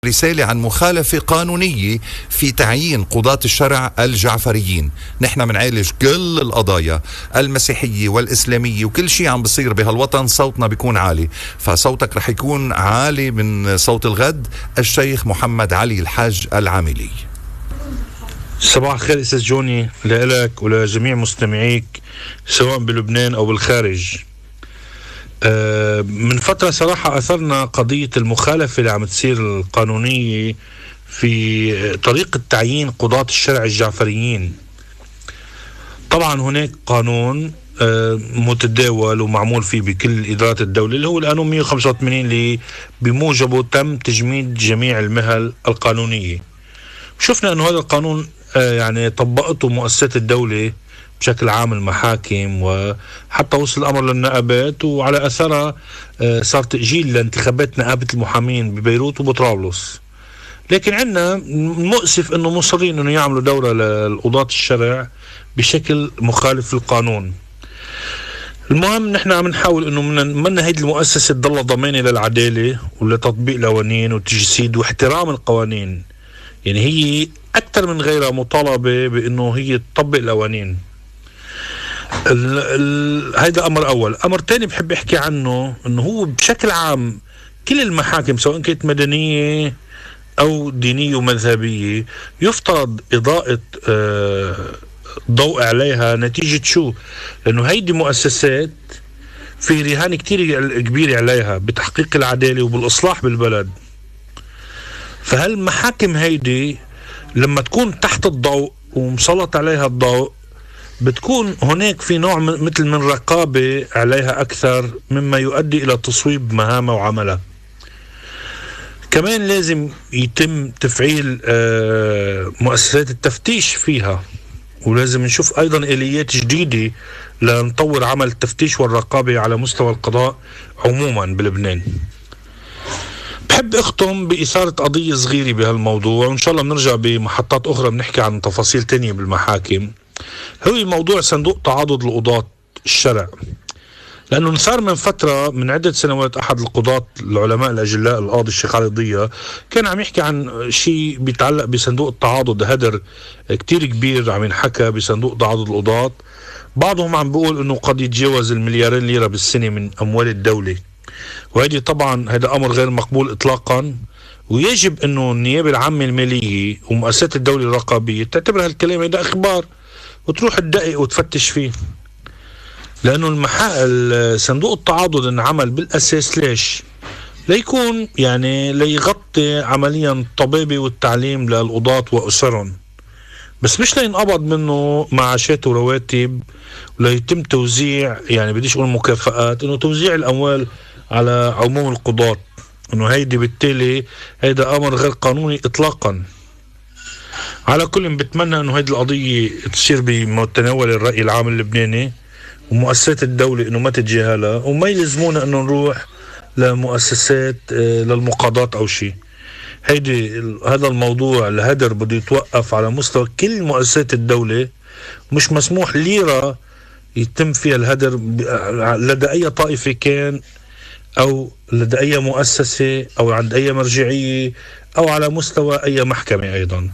رسالة عن مخالفة قانونية في تعيين قضاة الشرع الجعفريين. نحن منعالج كل القضايا المسيحية والإسلامية وكل شيء عم بصير بهالوطن، صوتنا بيكون عالي، فصوتك رح يكون عالي من صوت الغد. الشيخ محمد علي الحاج العاملي. صباح الخير أستاذ جوني، لك ولجميع مستمعيك سواء بلبنان أو بالخارج. من فترة صراحة أثرنا قضية المخالفة اللي عم تصير القانونية في طريقة تعيين قضاة الشرع الجعفريين. طبعا هناك قانون متداول ومعمول فيه بكل إدارات الدولة اللي هو القانون 185 اللي بموجبه تم تجميد جميع المهل القانونية. شفنا أنه هذا القانون يعني طبقته مؤسسات الدولة بشكل عام، المحاكم، وحتى وصل الأمر للنقابات، وعلى أثرها صار تأجيل لانتخابات نقابة المحامين ببيروت وبطرابلس. لكن عندنا مؤسف أنه مصرين أنه يعملوا دورة للقضاة الشرع بشكل مخالف للقانون. المهم نحن عم نحاول أنه من هيدي المؤسسة تضل ضمانة للعدالة ولتطبيق القوانين وتجسيد واحترام القوانين. يعني هي أكثر من غيرها مطالبة بأنه هي تطبق القوانين. هيدا أمر أول. أمر تاني بحب أحكي عنه أنه هو بشكل عام كل المحاكم سواء كانت مدنية أو دينية ومذهبية يفترض إضاءة ضوء عليها. نتيجة شو؟ لأنه هيدي مؤسسات في رهان كتير كبيرة عليها بتحقيق العدالة وبالإصلاح بالبلد. فهالمحاكم هيدي لما تكون تحت الضوء ومسلط عليها الضوء بتكون هناك في نوع مثل من رقابة عليها أكثر مما يؤدي إلى تصويب مهامها وعملها. كمان لازم يتم تفعيل مؤسسات التفتيش فيها، ولازم نشوف أيضا آليات جديدة لنطور عمل التفتيش والرقابة على مستوى القضاء عموما بلبنان. بحب أختم بإثارة قضية صغيرة بهالموضوع، وإن شاء الله بنرجع بمحطات أخرى بنحكي عن تفاصيل تانية بالمحاكم. هو موضوع صندوق تعاضد القضاة الشرع، لأنه صار من فترة من عدة سنوات أحد القضاة العلماء الأجلاء القاضي الشيخ علي ضية كان عم يحكي عن شيء بيتعلق بصندوق التعاضد. هدر كتير كبير عم ينحكى بصندوق تعاضد القضاة. بعضهم عم بيقول أنه قد يتجاوز المليارين ليرة بالسنة من أموال الدولة، وهذه طبعا هذا أمر غير مقبول إطلاقا. ويجب أنه النيابة العامة المالية ومؤسسات الدولة الرقابية تعتبر هالكلام هذا أخبار وتروح تدقق وتفتش فيه. لأنه صندوق التعاضد انعمل بالأساس ليش؟ ليكون يعني ليغطي عمليا الطبابة والتعليم للقضاة وأسرهم، بس مش لينقبض منه معاشات ورواتب وليتم توزيع، يعني بديش أقول مكافآت، إنه توزيع الأموال على عموم القضاة. إنه هيدي بالتالي هيدا أمر غير قانوني إطلاقا. على كل بتمنى إنه هيدي القضية تصير بمتناول الرأي العام اللبناني ومؤسسات الدولة إنه ما تتجاهلها، وما يلزمونا إنه نروح لمؤسسات للمقاضاة أو شيء. هذا الموضوع الهدر بده يتوقف على مستوى كل مؤسسات الدولة. مش مسموح ليرة يتم فيها الهدر لدى أي طائفة كان، أو لدى أي مؤسسة، أو عند أي مرجعية، أو على مستوى أي محكمة أيضا.